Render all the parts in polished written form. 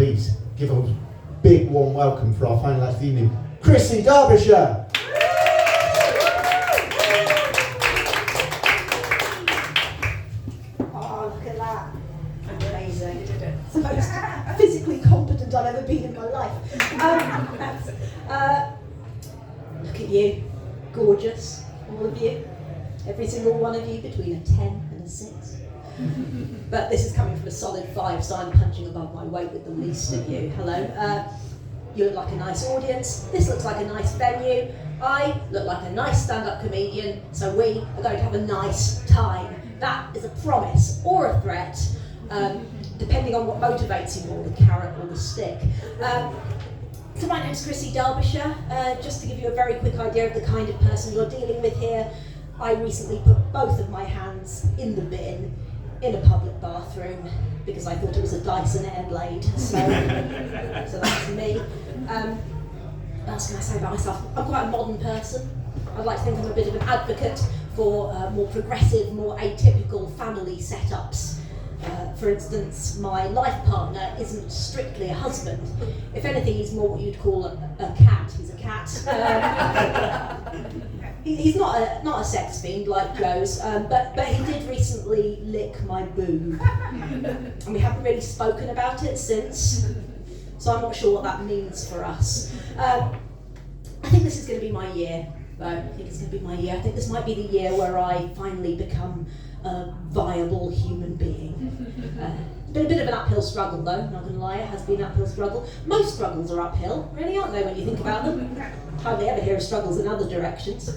please give a big warm welcome for our final act of the evening, Chrissy, Derbyshire. Oh, look at that. Amazing. You did it. It's the most physically competent I've ever been in my life. Look at you. Gorgeous. All of you. Every single one of you between a 10 and a 6. But this is coming from a solid 5, so I'm punching above my weight with the least of you. Hello. You look like a nice audience. This looks like a nice venue. I look like a nice stand-up comedian, so we are going to have a nice time. That is a promise or a threat, depending on what motivates you more, the carrot or the stick. So my name's Chrissy, Derbyshire. Just to give you a very quick idea of the kind of person you're dealing with here, I recently put both of my hands in the bin in a public bathroom because I thought it was a Dyson Airblade. So that's me. What else can I say about myself? I'm quite a modern person. I'd like to think I'm a bit of an advocate for more progressive, more atypical family setups. For instance, my life partner isn't strictly a husband. If anything, he's more what you'd call a cat. He's a cat. He's not a sex fiend like Joe's, but he did recently lick my boob. And we haven't really spoken about it since, so I'm not sure what that means for us. I think this is going to be my year, though. I think it's going to be my year. I think this might be the year where I finally become a viable human being. It's been a bit of an uphill struggle though, not going to lie, it has been an uphill struggle. Most struggles are uphill, really, aren't they, when you think about them? Hardly ever hear of struggles in other directions.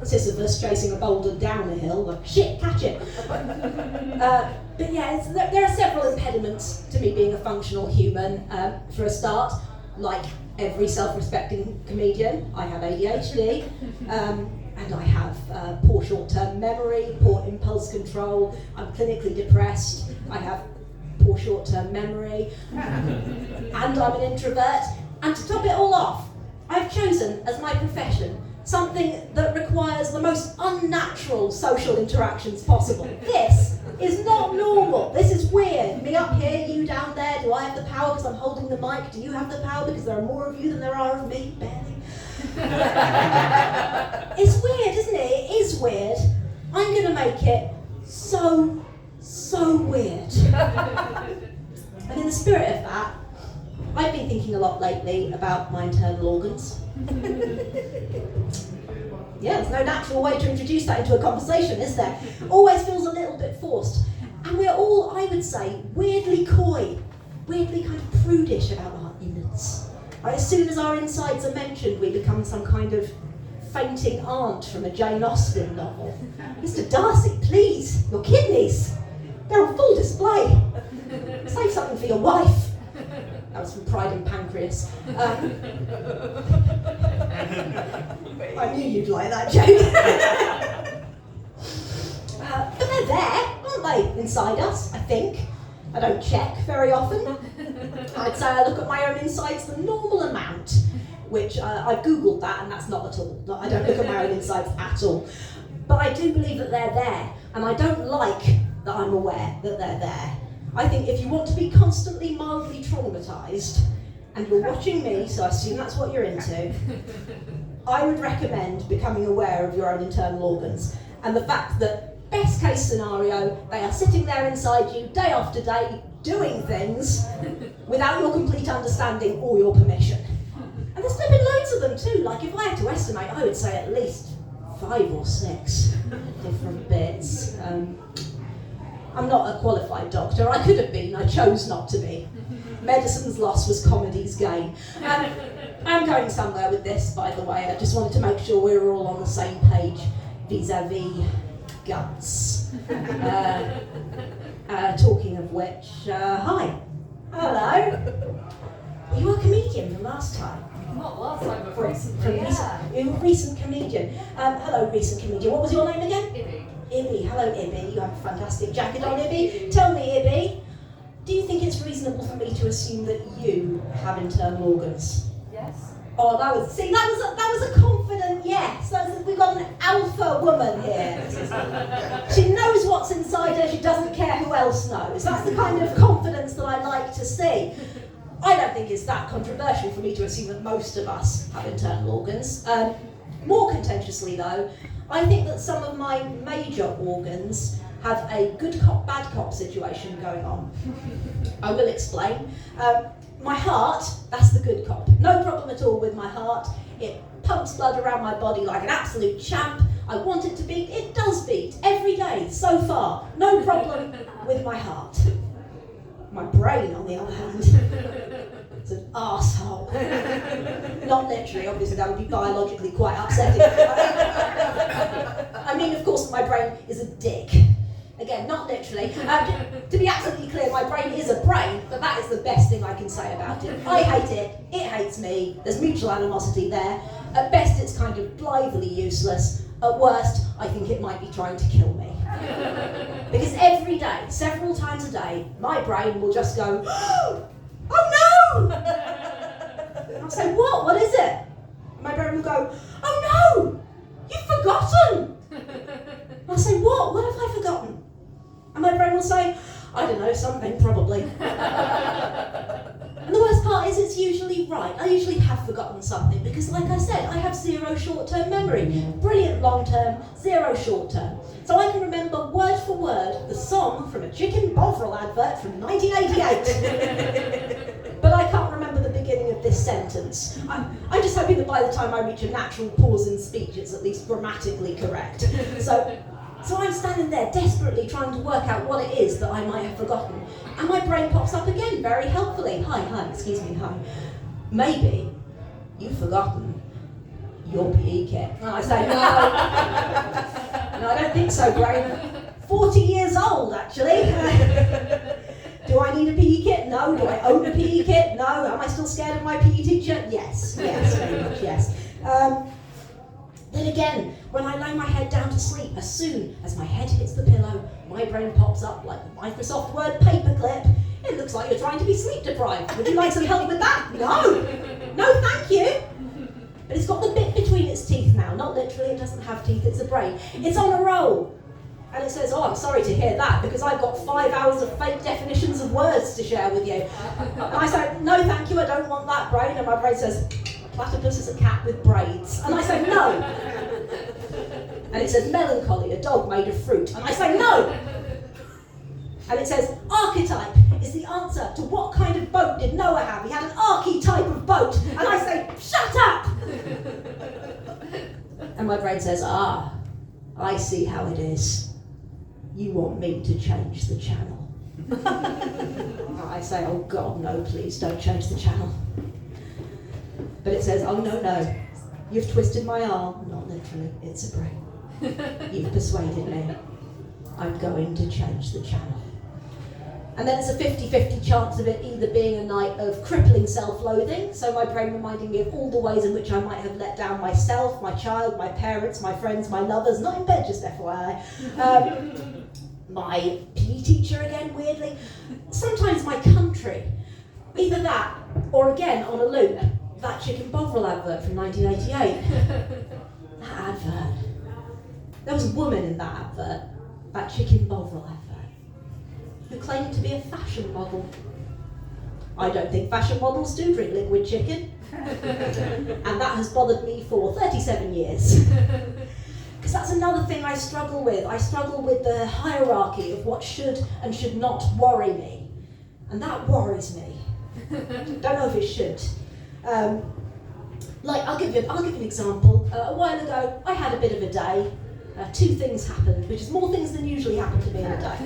Sisyphus chasing a boulder down a hill, like, shit, catch it. But yeah, there are several impediments to me being a functional human. For a start, like every self-respecting comedian, I have ADHD. And I have poor short-term memory, poor impulse control, I'm clinically depressed, I have poor short-term memory, and I'm an introvert. And to top it all off, I've chosen as my profession something that requires the most unnatural social interactions possible. This is not normal, this is weird. Me up here, you down there, do I have the power because I'm holding the mic? Do you have the power because there are more of you than there are of me? Barely. It's weird, isn't it? It is weird. I'm going to make it so weird. And in the spirit of that, I've been thinking a lot lately about my internal organs. Yeah, there's no natural way to introduce that into a conversation, is there? Always feels a little bit forced. And we're all, I would say, weirdly coy, weirdly kind of prudish about our innards. Right, as soon as our insides are mentioned, we become some kind of fainting aunt from a Jane Austen novel. Mr. Darcy, please, your kidneys, they're on full display. Save something for your wife. That was from Pride and Pancreas. I knew you'd like that joke. But they're there, aren't they, inside us, I think. I don't check very often. I'd say I look at my own insides the normal amount, which I've Googled that and that's not at all. I don't look at my own insides at all. But I do believe that they're there, and I don't like that I'm aware that they're there. I think if you want to be constantly mildly traumatised, and you're watching me, so I assume that's what you're into, I would recommend becoming aware of your own internal organs, and the fact that best case scenario, they are sitting there inside you day after day, doing things without your complete understanding or your permission. And there's been loads of them too. Like if I had to estimate, I would say at least 5 or 6 different bits. I'm not a qualified doctor. I could have been, I chose not to be. Medicine's loss was comedy's gain. I'm going somewhere with this, by the way. I just wanted to make sure we were all on the same page vis-a-vis guts. Talking of which, hi. Hello. You were a comedian from last time. Not last time, but recently, You're a recent comedian. Hello, recent comedian. What was your name again? Ibby. Ibby. Hello, Ibby. You have a fantastic jacket on, Ibby. Tell me, Ibby, do you think it's reasonable for me to assume that you have internal organs? Yes. Oh, that was a confident yes. We've got an alpha woman here. She knows what's inside her. She doesn't care who else knows. That's the kind of confidence that I like to see. I think it's that controversial for me to assume that most of us have internal organs. More contentiously though, I think that some of my major organs have a good cop, bad cop situation going on. I will explain. My heart, that's the good cop. No problem at all with my heart. It pumps blood around my body like an absolute champ. I want it to beat. It does beat every day so far. No problem with my heart. My brain, on the other hand, it's an arsehole. Not literally, obviously that would be biologically quite upsetting. I mean, of course, my brain is a dick. Again, not literally. To be absolutely clear, my brain is a brain, but that is the best thing I can say about it. I hate it hates me, there's mutual animosity there. At best, it's kind of blithely useless. At worst, I think it might be trying to kill me. Because every day, several times a day, my brain will just go, oh no! And I'll say, what? What is it? And my brain will go, oh no! You've forgotten! And I'll say, what? What have I forgotten? And my brain will say, I don't know, something probably. And the worst part is it's usually right. I usually have forgotten something because, like I said, I have zero short-term memory. Brilliant long-term, zero short-term. So I can remember word for word the song from a Chicken Bovril advert from 1988. But I can't remember the beginning of this sentence. I'm just hoping that by the time I reach a natural pause in speech, it's at least grammatically correct. So I'm standing there desperately trying to work out what it is that I might have forgotten. And my brain pops up again very helpfully. Hi, excuse me, hi. Maybe you've forgotten your PE kit. And I say, no, I don't think so, brain. 40 years old, actually. Do I need a PE kit? No. Do I own a PE kit? No. Am I still scared of my PE teacher? Yes, very much, yes. Then again, when I lay my head down to sleep, as soon as my head hits the pillow, my brain pops up like the Microsoft Word paperclip. It looks like you're trying to be sleep deprived. Would you like some help with that? No, thank you. But it's got the bit between its teeth now. Not literally, it doesn't have teeth, it's a brain. It's on a roll. And it says, oh, I'm sorry to hear that because I've got 5 hours of fake definitions of words to share with you. And I say, no, thank you, I don't want that, brain. And my brain says, platypus is a cat with braids. And I say, no. And it says, melancholy, a dog made of fruit. And I say, no. And it says, archetype is the answer to what kind of boat did Noah have? He had an archetype of boat. And I say, shut up. And my brain says, I see how it is. You want me to change the channel. I say, oh God, no, please don't change the channel. But it says, oh no, you've twisted my arm. Not literally, it's a brain. You've persuaded me. I'm going to change the channel. And then it's a 50-50 chance of it either being a night of crippling self-loathing, so my brain reminding me of all the ways in which I might have let down myself, my child, my parents, my friends, my lovers, not in bed, just FYI. My PE teacher again, weirdly. Sometimes my country. Either that, or again, on a loop, that Chicken Bovril advert from 1988. That advert. There was a woman in that advert, that Chicken Bovril advert, who claimed to be a fashion model. I don't think fashion models do drink liquid chicken. And that has bothered me for 37 years. Because that's another thing I struggle with. I struggle with the hierarchy of what should and should not worry me. And that worries me. Don't know if it should. I'll give you an example. A while ago, I had a bit of a day. 2 things happened, which is more things than usually happen to me in a day.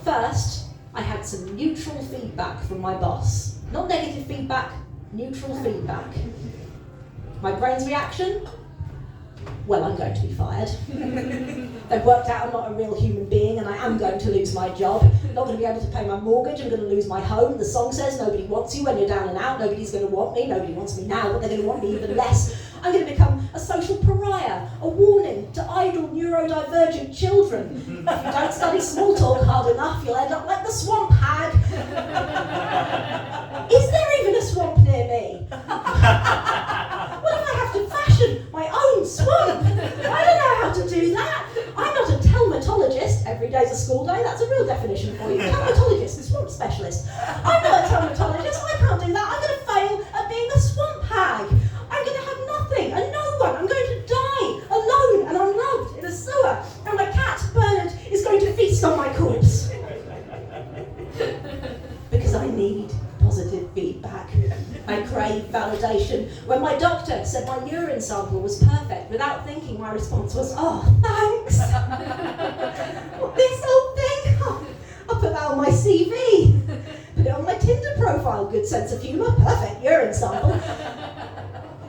First, I had some neutral feedback from my boss. Not negative feedback, neutral feedback. My brain's reaction? Well, I'm going to be fired. They've worked out I'm not a real human being and I am going to lose my job. Not going to be able to pay my mortgage, I'm going to lose my home. The song says nobody wants you when you're down and out, nobody's going to want me, nobody wants me now, but they're going to want me even less. I'm going to become a social pariah, a warning to idle neurodivergent children. If you don't study small talk hard enough, you'll end up like the swamp hag. Is there even a swamp near me? What if I have to fashion my own swamp? I don't know how to do that. I'm not a telmatologist. Every day's a school day. That's a real definition for you. Telmatologist, a swamp specialist. I'm not a telmatologist. I need positive feedback. I crave validation. When my doctor said my urine sample was perfect, without thinking, my response was, "Oh, thanks." This whole thing, I'll put that on my CV. Put it on my Tinder profile. Good sense of humour, perfect urine sample.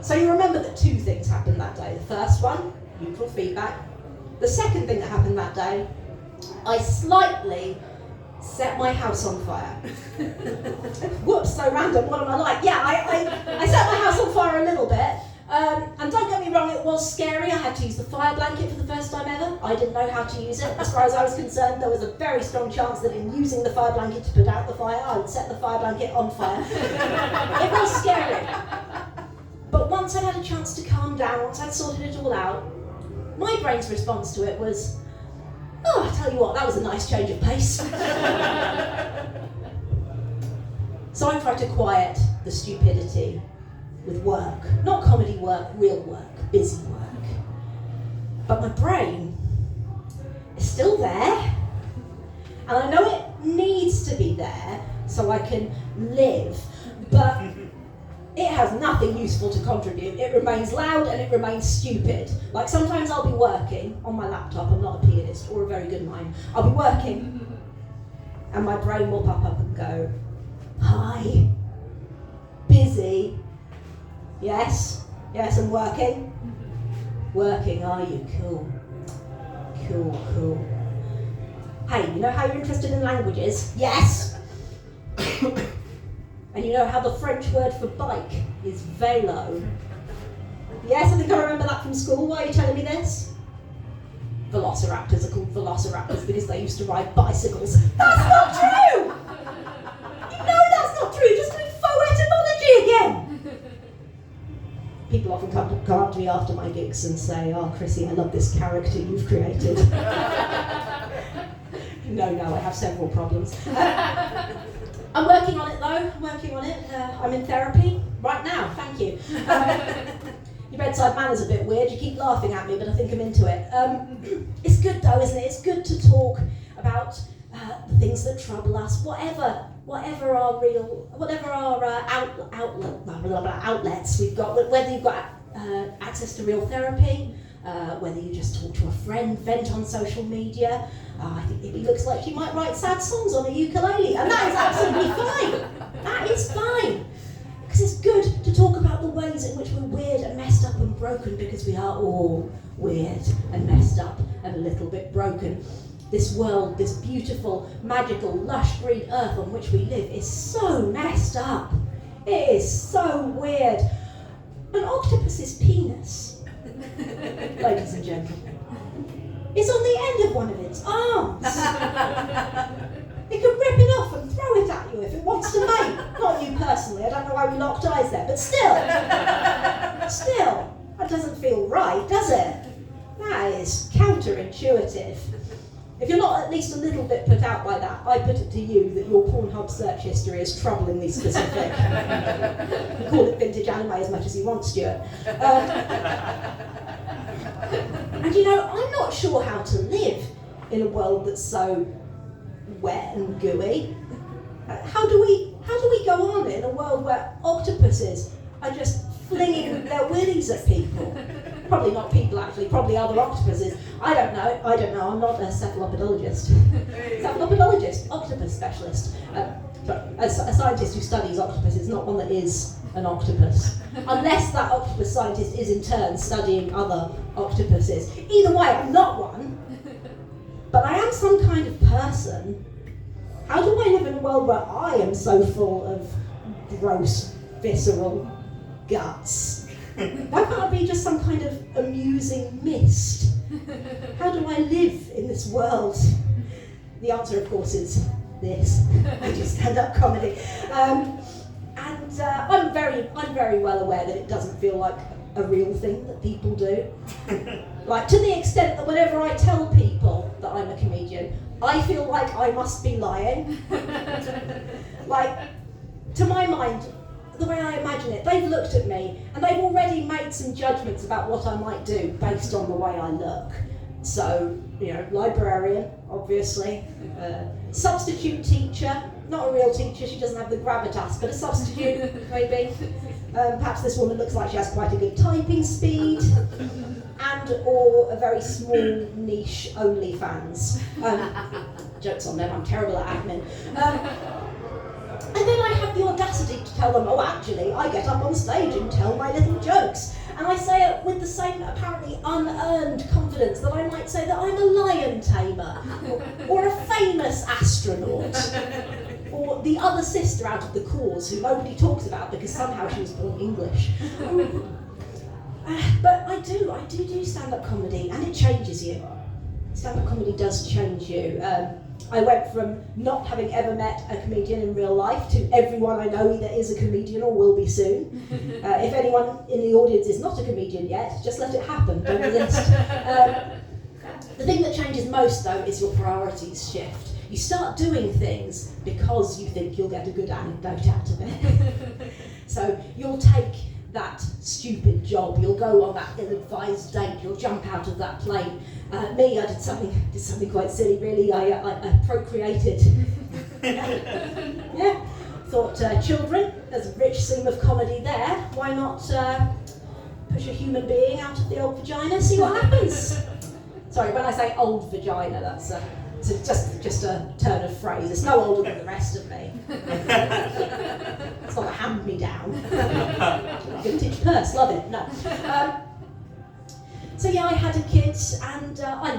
So you remember that two things happened that day. The first one, neutral feedback. The second thing that happened that day, I slightly set my house on fire. Whoops, so random, what am I like? Yeah, I set my house on fire a little bit. And don't get me wrong, it was scary. I had to use the fire blanket for the first time ever. I didn't know how to use it. As far as I was concerned, there was a very strong chance that in using the fire blanket to put out the fire, I would set the fire blanket on fire. It was scary. But once I'd had a chance to calm down, once I'd sorted it all out, my brain's response to it was, "Oh, I tell you what, that was a nice change of pace." So I tried to quiet the stupidity with work. Not comedy work, real work, busy work. But my brain is still there. And I know it needs to be there so I can live. But it has nothing useful to contribute. It remains loud and it remains stupid. Like sometimes I'll be working on my laptop, I'm not a pianist or a very good mime. I'll be working and my brain will pop up and go, "Hi, busy, yes, I'm working. Working, are you? Cool. Hey, you know how you're interested in languages? Yes. And you know how the French word for bike is vélo? Yes, I think I remember that from school. Why are you telling me this? Velociraptors are called velociraptors because they used to ride bicycles. That's not true! You know that's not true, just doing faux etymology again! People often come up to me after my gigs and say, "Oh, Chrissy, I love this character you've created." No, I have several problems. I'm working on it though, I'm in therapy right now, thank you. Your bedside manner's a bit weird, you keep laughing at me, but I think I'm into it. It's good though, isn't it? It's good to talk about the things that trouble us, whatever our outlets we've got, whether you've got access to real therapy, whether you just talk to a friend, vent on social media. I think Ibby looks like she might write sad songs on a ukulele, and that is absolutely fine. That is fine. Because it's good to talk about the ways in which we're weird and messed up and broken, because we are all weird and messed up and a little bit broken. This world, this beautiful, magical, lush green earth on which we live is so messed up. It is so weird. An octopus's penis, ladies and gentlemen, is on the end of one of its arms. It can rip it off and throw it at you if it wants to mate. Not you personally, I don't know why we locked eyes there, but still, that doesn't feel right, does it? That is counterintuitive. If you're not at least a little bit put out by that, I put it to you that your Pornhub search history is troublingly specific. You call it vintage anime as much as you want, Stuart. And you know, I'm not sure how to live in a world that's so wet and gooey. How do we go on in a world where octopuses are just flinging their willies at people? Probably not people actually, probably other octopuses. I don't know, I'm not a cephalopodologist. Octopus specialist. But a scientist who studies octopuses, not one that is an octopus. Unless that octopus scientist is in turn studying other octopuses. Either way, I'm not one, but I am some kind of person. How do I live in a world where I am so full of gross, visceral guts? Why can't I be just some kind of amusing mist? How do I live in this world? The answer, of course, is this. I do stand-up comedy. I'm very well aware that it doesn't feel like a real thing that people do. Like, to the extent that whenever I tell people that I'm a comedian, I feel like I must be lying. Like, to my mind, the way I imagine it, they've looked at me and they've already made some judgments about what I might do based on the way I look. So, you know, librarian, obviously, substitute teacher, not a real teacher, she doesn't have the gravitas, but a substitute, maybe. Perhaps this woman looks like she has quite a good typing speed, and or a very small niche OnlyFans. Jokes on them, I'm terrible at admin. And then I have the audacity to tell them, oh, actually, I get up on stage and tell my little jokes. And I say it with the same apparently unearned confidence that I might say that I'm a lion tamer, or a famous astronaut, or the other sister out of the Cause who nobody talks about because somehow she was born English. But I do stand-up comedy, and it changes you. Stand-up comedy does change you. I went from not having ever met a comedian in real life to everyone I know either is a comedian or will be soon. If anyone in the audience is not a comedian yet, just let it happen, don't resist. The thing that changes most, though, is your priorities shift. You start doing things because you think you'll get a good anecdote out of it. So you'll take that stupid job, you'll go on that ill-advised date, you'll jump out of that plane. Me, I did something quite silly, really. I procreated. Yeah, thought children, there's a rich seam of comedy there. Why not push a human being out of the old vagina, see what happens? Sorry, when I say old vagina, that's just a turn of phrase. It's no older than the rest of me. It's not a hand-me-down. Vintage purse, love it. No. So yeah, I had a kid, and I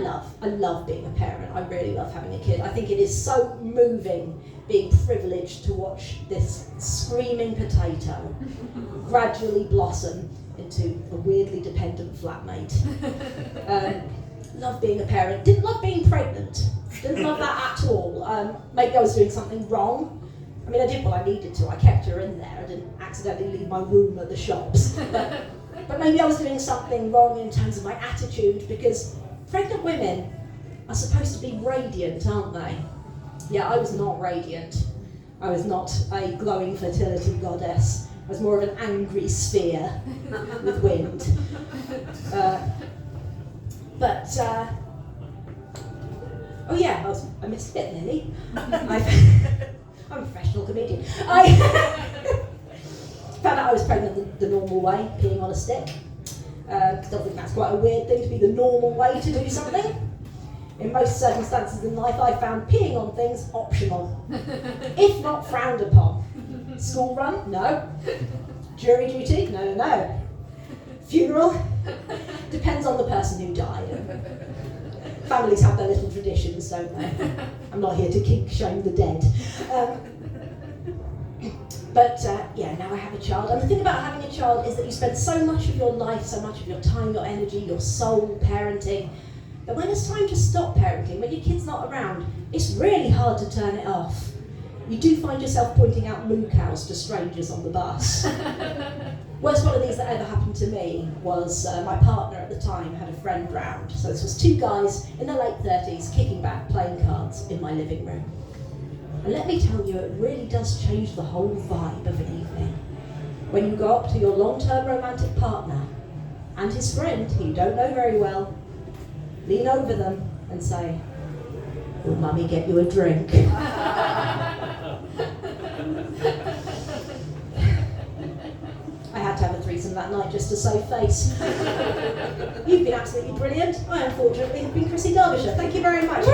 love being a parent. I really love having a kid. I think it is so moving being privileged to watch this screaming potato gradually blossom into a weirdly dependent flatmate. Love being a parent. Didn't love being pregnant. Didn't love that at all. Maybe I was doing something wrong. I mean, I did what I needed to. I kept her in there. I didn't accidentally leave my womb at the shops. But maybe I was doing something wrong in terms of my attitude, because pregnant women are supposed to be radiant, aren't they? Yeah, I was not radiant. I was not a glowing fertility goddess. I was more of an angry sphere with wind. Oh yeah, I missed a bit nearly. I'm a professional comedian. I found out I was pregnant the normal way, peeing on a stick. I still think that's quite a weird thing to be the normal way to do something. In most circumstances in life, I found peeing on things optional, if not frowned upon. School run? No. Jury duty? No. Funeral? Depends on the person who died. Families have their little traditions, don't they? I'm not here to kink shame the dead. Yeah, now I have a child. And the thing about having a child is that you spend so much of your life, so much of your time, your energy, your soul parenting, that when it's time to stop parenting, when your kid's not around, it's really hard to turn it off. You do find yourself pointing out moo cows to strangers on the bus. Worst one of these that ever happened to me was my partner at the time had a friend round. So this was two guys in their late 30s kicking back playing cards in my living room. And let me tell you, it really does change the whole vibe of an evening. When you go up to your long-term romantic partner and his friend, who you don't know very well, lean over them and say, "Will Mummy get you a drink?" I had to have a threesome that night just to save face. You've been absolutely brilliant. I unfortunately have been Chrissy Derbyshire. Thank you very much.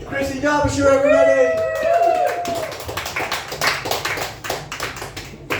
Chrissy Derbyshire, everybody!